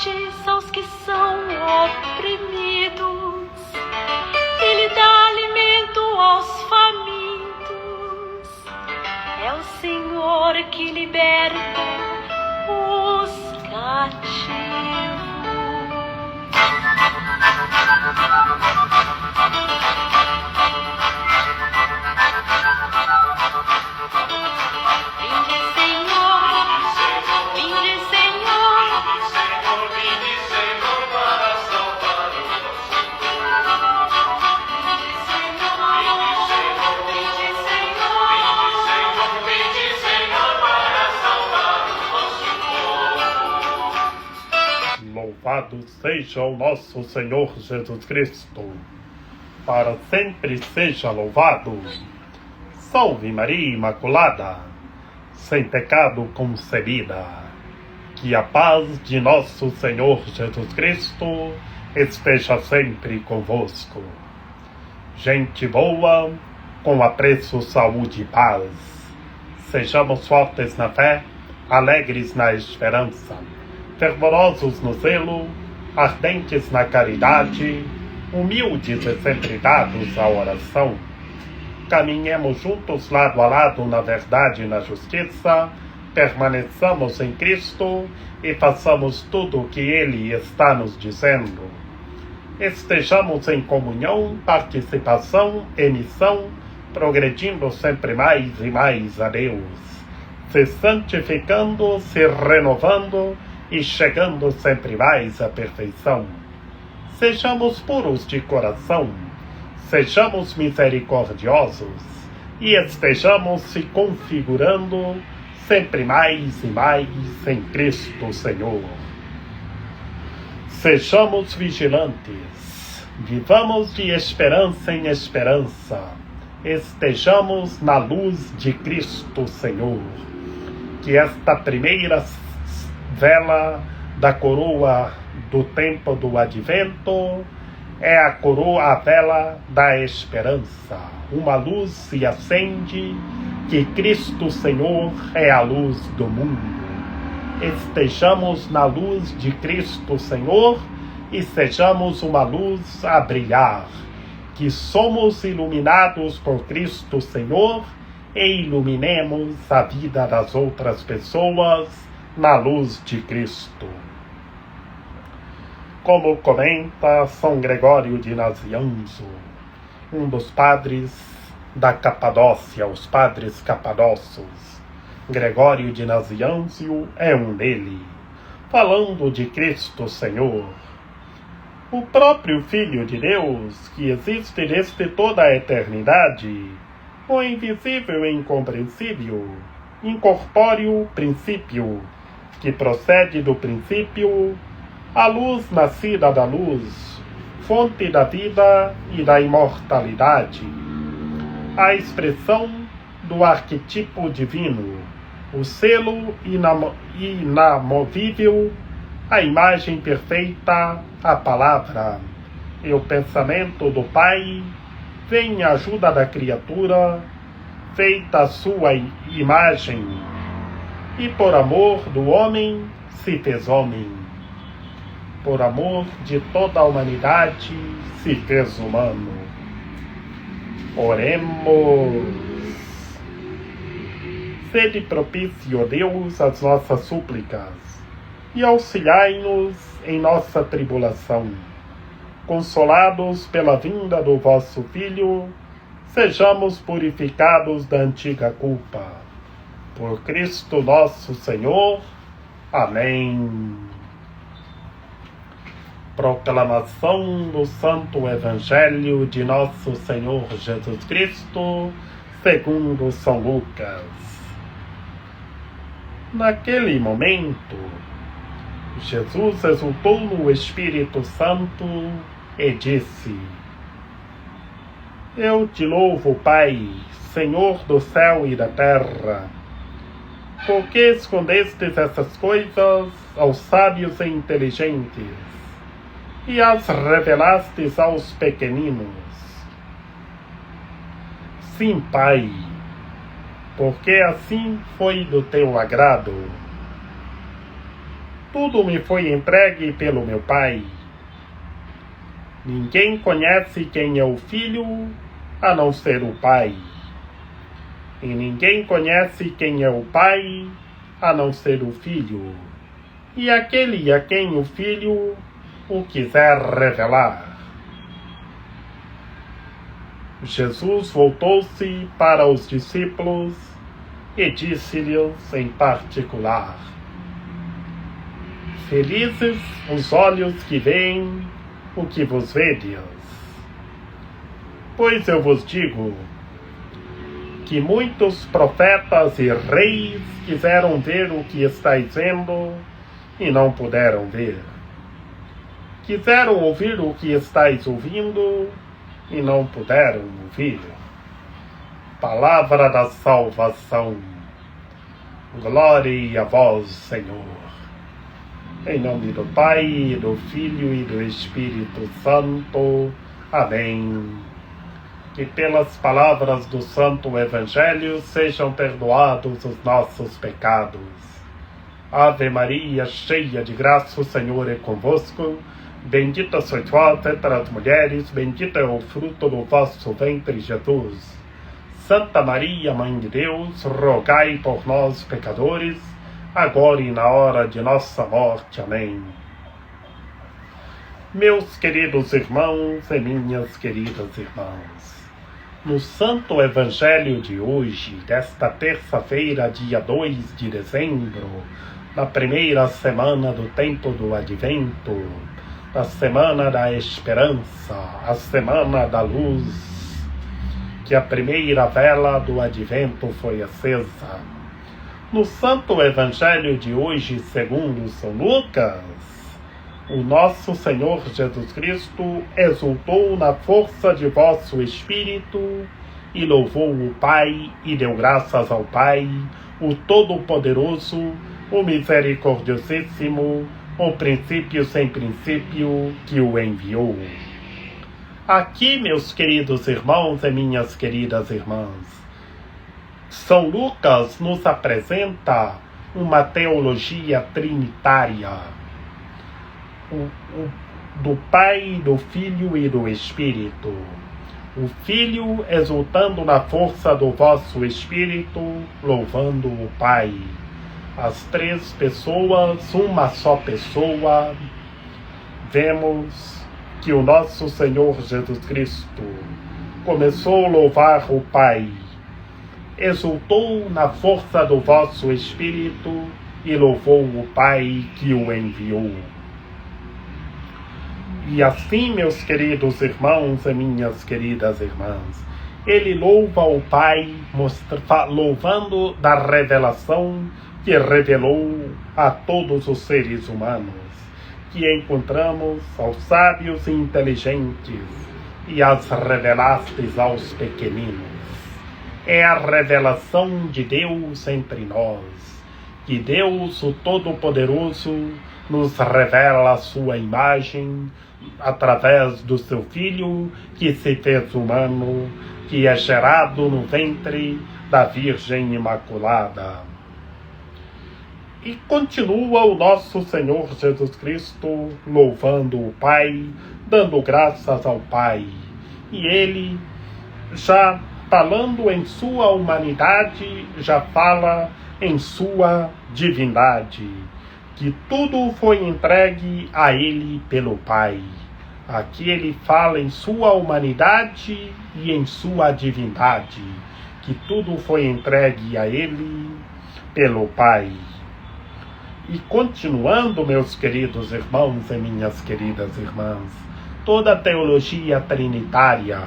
fortes aos que são oprimidos. Ele dá alimento aos famintos. É o Senhor que liberta os cativos. Louvado seja o nosso Senhor Jesus Cristo, para sempre seja louvado. Salve Maria Imaculada, sem pecado concebida. Que a paz de nosso Senhor Jesus Cristo esteja sempre convosco. Gente boa, com apreço, saúde e paz. Sejamos fortes na fé, alegres na esperança, fervorosos no zelo, ardentes na caridade, humildes e sempre dados à oração. Caminhemos juntos lado a lado na verdade e na justiça, permaneçamos em Cristo e façamos tudo o que Ele está nos dizendo. Estejamos em comunhão, participação e missão, progredindo sempre mais e mais a Deus, se santificando, se renovando e chegando sempre mais à perfeição. Sejamos puros de coração, sejamos misericordiosos e estejamos se configurando sempre mais e mais em Cristo Senhor. Sejamos vigilantes, vivamos de esperança em esperança, estejamos na luz de Cristo Senhor. Que esta primeira vela da coroa do tempo do advento é a coroa, a vela da esperança. Uma luz se acende, que Cristo Senhor é a luz do mundo. Estejamos na luz de Cristo Senhor e sejamos uma luz a brilhar, que somos iluminados por Cristo Senhor e iluminemos a vida das outras pessoas na luz de Cristo. Como comenta São Gregório de Nazianzo, um dos padres da Capadócia, os padres capadócios, Gregório de Nazianzo é um dele, falando de Cristo Senhor. O próprio Filho de Deus, que existe desde toda a eternidade, o invisível e incompreensível, incorpóreo princípio, que procede do princípio, a luz nascida da luz, fonte da vida e da imortalidade, a expressão do arquetipo divino, o selo inamovível, a imagem perfeita, a palavra e o pensamento do Pai, vem em ajuda da criatura, feita a sua imagem, e por amor do homem se fez homem. Por amor de toda a humanidade se fez humano. Oremos. Sede propício, ó Deus, às nossas súplicas e auxiliai-nos em nossa tribulação. Consolados pela vinda do vosso Filho, sejamos purificados da antiga culpa. Por Cristo nosso Senhor. Amém. Proclamação do Santo Evangelho de nosso Senhor Jesus Cristo, segundo São Lucas. Naquele momento, Jesus exultou no Espírito Santo e disse: Eu te louvo, Pai, Senhor do céu e da terra, porque escondestes essas coisas aos sábios e inteligentes e as revelastes aos pequeninos. Sim, Pai, porque assim foi do teu agrado. tudo me foi entregue pelo meu Pai. Ninguém conhece quem é o Filho, a não ser o Pai. E ninguém conhece quem é o Pai, a não ser o Filho, e aquele a quem o Filho o quiser revelar. Jesus voltou-se para os discípulos e disse-lhes em particular: Felizes os olhos que veem o que vos vedes. Pois eu vos digo que muitos profetas e reis quiseram ver o que estáis vendo e não puderam ver. Quiseram ouvir o que estáis ouvindo e não puderam ouvir. Palavra da salvação. Glória a vós, Senhor. Em nome do Pai, do Filho e do Espírito Santo. Amém. Que pelas palavras do Santo Evangelho sejam perdoados os nossos pecados. Ave Maria, cheia de graça, o Senhor é convosco. Bendita sois vós entre as mulheres, bendito é o fruto do vosso ventre, Jesus. Santa Maria, Mãe de Deus, rogai por nós, pecadores, agora e na hora de nossa morte. Amém. Meus queridos irmãos e minhas queridas irmãs, no Santo Evangelho de hoje, desta terça-feira, dia 2 de dezembro, na primeira semana do tempo do Advento, na semana da esperança, a semana da luz, que a primeira vela do Advento foi acesa. No Santo Evangelho de hoje, segundo São Lucas, o nosso Senhor Jesus Cristo exultou na força de vosso Espírito e louvou o Pai e deu graças ao Pai, o Todo-Poderoso, o Misericordiosíssimo, o princípio sem princípio, que o enviou. Aqui, meus queridos irmãos e minhas queridas irmãs, São Lucas nos apresenta uma teologia trinitária, do Pai, do Filho e do Espírito. O Filho exultando na força do vosso Espírito, louvando o Pai. As três pessoas, uma só pessoa. Vemos que o nosso Senhor Jesus Cristo começou a louvar o Pai, exultou na força do vosso Espírito e louvou o Pai que o enviou. E assim, meus queridos irmãos e minhas queridas irmãs, ele louva o Pai, louvando da revelação que revelou a todos os seres humanos, que encontramos aos sábios e inteligentes e as revelastes aos pequeninos. É a revelação de Deus entre nós, que Deus, o Todo-Poderoso, nos revela a sua imagem através do seu Filho, que se fez humano, que é gerado no ventre da Virgem Imaculada. E continua o nosso Senhor Jesus Cristo louvando o Pai, dando graças ao Pai. E ele, já falando em sua humanidade, já fala em sua divindade, que tudo foi entregue a ele pelo Pai. Aqui ele fala em sua humanidade e em sua divindade, que tudo foi entregue a ele pelo Pai. E continuando, meus queridos irmãos e minhas queridas irmãs, toda a teologia trinitária,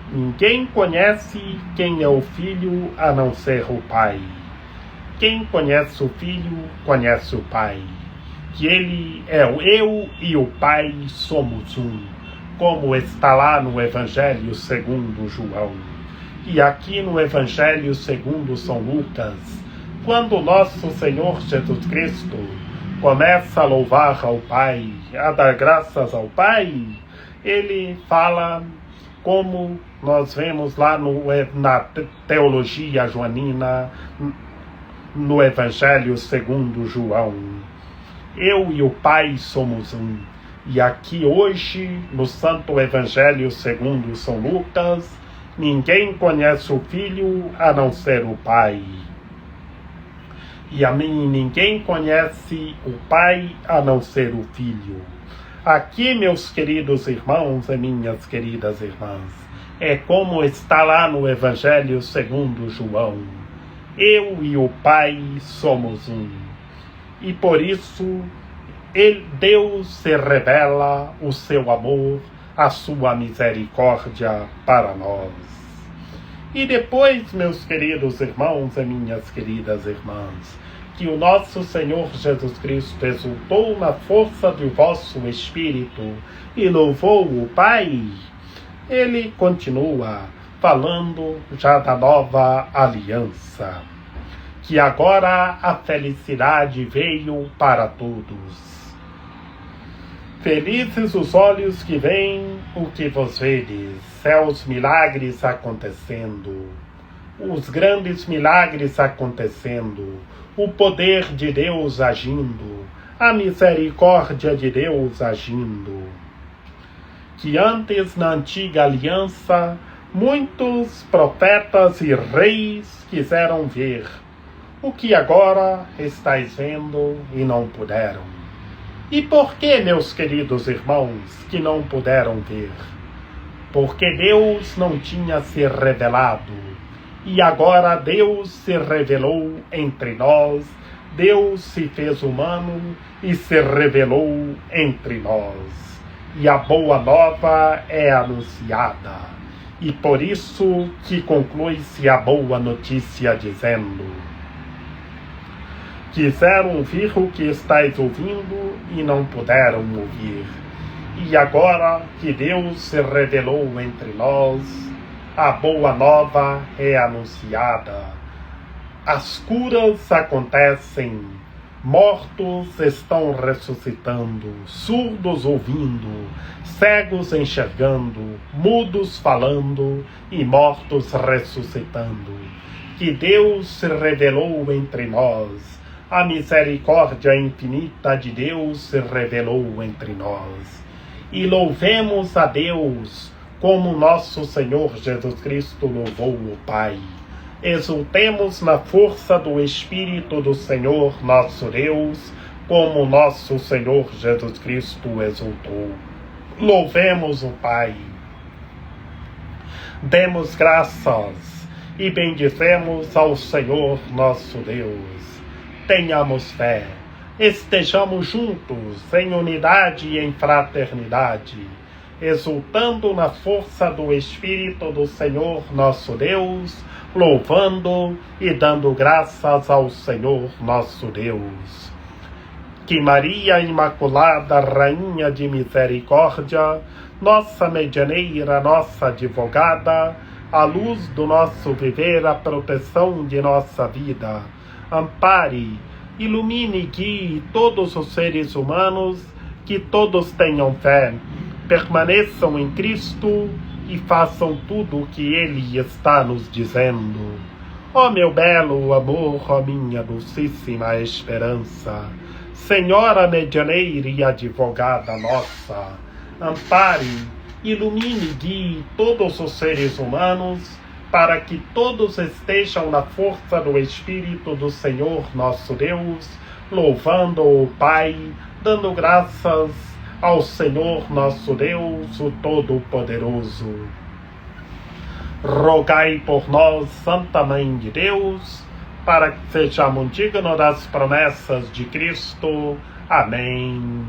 ninguém conhece quem é o Filho a não ser o Pai. Quem conhece o Filho, conhece o Pai. Que ele é o eu e o Pai somos um, como está lá no Evangelho segundo João. E aqui no Evangelho segundo São Lucas, quando nosso Senhor Jesus Cristo começa a louvar ao Pai, a dar graças ao Pai, ele fala como nós vemos lá na teologia joanina, no Evangelho segundo João. Eu e o Pai somos um. E aqui hoje, no Santo Evangelho segundo São Lucas, ninguém conhece o Filho a não ser o Pai. E a mim ninguém conhece o Pai a não ser o Filho. Aqui, meus queridos irmãos e minhas queridas irmãs, é como está lá no Evangelho segundo João. Eu e o Pai somos um. E por isso, Deus se revela o seu amor, a sua misericórdia para nós. E depois, meus queridos irmãos e minhas queridas irmãs, que o nosso Senhor Jesus Cristo exultou na força do vosso Espírito e louvou o Pai, ele continua falando já da nova aliança, que agora a felicidade veio para todos. Felizes os olhos que veem o que vos vedes, céus milagres acontecendo, os grandes milagres acontecendo, o poder de Deus agindo, a misericórdia de Deus agindo. Que antes na antiga aliança, muitos profetas e reis quiseram ver, o que agora estáis vendo e não puderam. E por que, meus queridos irmãos, que não puderam ver? Porque Deus não tinha se revelado. E agora Deus se revelou entre nós, Deus se fez humano e se revelou entre nós. E a boa nova é anunciada. E por isso que conclui-se a boa notícia dizendo: quiseram ouvir o que estáis ouvindo e não puderam ouvir. E agora que Deus se revelou entre nós, a boa nova é anunciada. As curas acontecem, mortos estão ressuscitando, surdos ouvindo, cegos enxergando, mudos falando e mortos ressuscitando. Que Deus se revelou entre nós. A misericórdia infinita de Deus se revelou entre nós. E louvemos a Deus como nosso Senhor Jesus Cristo louvou o Pai. Exultemos na força do Espírito do Senhor nosso Deus, como nosso Senhor Jesus Cristo exultou. Louvemos o Pai. Demos graças e bendizemos ao Senhor nosso Deus. Tenhamos fé, estejamos juntos em unidade e em fraternidade, exultando na força do Espírito do Senhor nosso Deus, louvando e dando graças ao Senhor nosso Deus. Que Maria Imaculada, Rainha de Misericórdia, nossa medianeira, nossa advogada, a luz do nosso viver, a proteção de nossa vida, ampare, ilumine e guie todos os seres humanos, que todos tenham fé, permaneçam em Cristo e façam tudo o que Ele está nos dizendo. Ó meu belo amor, ó minha dulcíssima esperança, Senhora medianeira e advogada nossa, ampare, ilumine e guie todos os seres humanos, para que todos estejam na força do Espírito do Senhor nosso Deus, louvando o Pai, dando graças ao Senhor nosso Deus, o Todo-Poderoso. Rogai por nós, Santa Mãe de Deus, para que sejamos dignos das promessas de Cristo. Amém.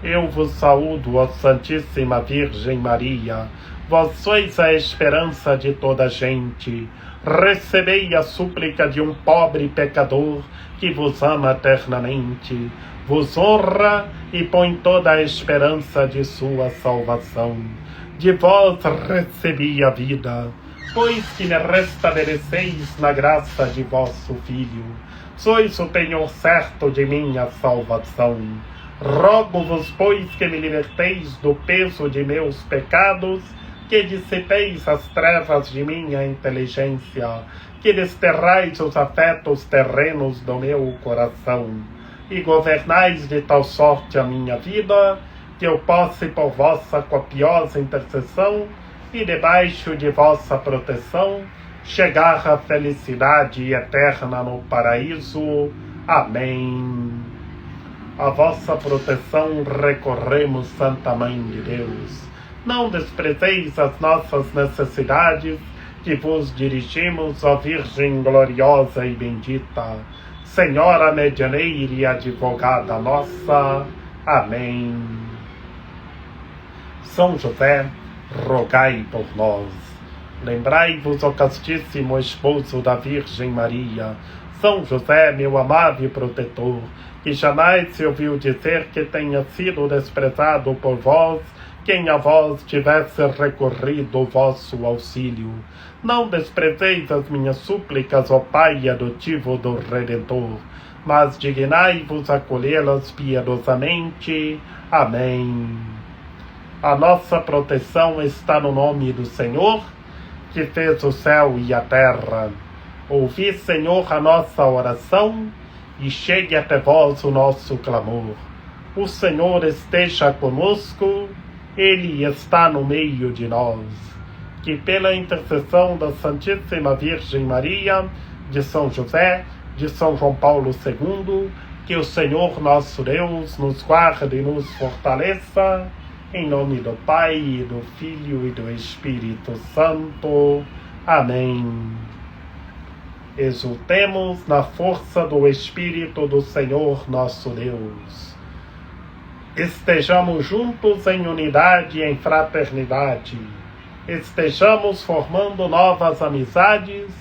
Eu vos saúdo, ó Santíssima Virgem Maria. Vós sois a esperança de toda a gente. Recebei a súplica de um pobre pecador que vos ama eternamente, vos honra e põe toda a esperança de sua salvação. De vós recebi a vida, pois que me restabeleceis na graça de vosso Filho. Sois o penhor certo de minha salvação. Rogo-vos, pois, que me liberteis do peso de meus pecados, que dissipeis as trevas de minha inteligência, que desterrais os afetos terrenos do meu coração. e governais de tal sorte a minha vida, que eu possa, por vossa copiosa intercessão e debaixo de vossa proteção, chegar à felicidade eterna no paraíso. Amém. A vossa proteção recorremos, Santa Mãe de Deus. Não desprezeis as nossas necessidades, que vos dirigimos, ó Virgem gloriosa e bendita, Senhora medianeira e advogada nossa. Amém. São José, rogai por nós. Lembrai-vos, ó castíssimo esposo da Virgem Maria, São José, meu amável protetor, que jamais se ouviu dizer que tenha sido desprezado por vós quem a vós tivesse recorrido o vosso auxílio. Não desprezeis as minhas súplicas, ó Pai adotivo do Redentor, mas dignai-vos acolhê-las piedosamente. Amém. A nossa proteção está no nome do Senhor, que fez o céu e a terra. Ouvi, Senhor, a nossa oração, e chegue até vós o nosso clamor. O Senhor esteja conosco, Ele está no meio de nós. Que pela intercessão da Santíssima Virgem Maria, de São José, de São João Paulo II, que o Senhor nosso Deus nos guarde e nos fortaleça, em nome do Pai, do Filho e do Espírito Santo. Amém. Exultemos na força do Espírito do Senhor nosso Deus. Estejamos juntos em unidade e em fraternidade. Estejamos formando novas amizades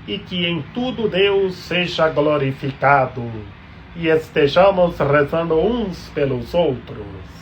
e que em tudo Deus seja glorificado. E estejamos rezando uns pelos outros.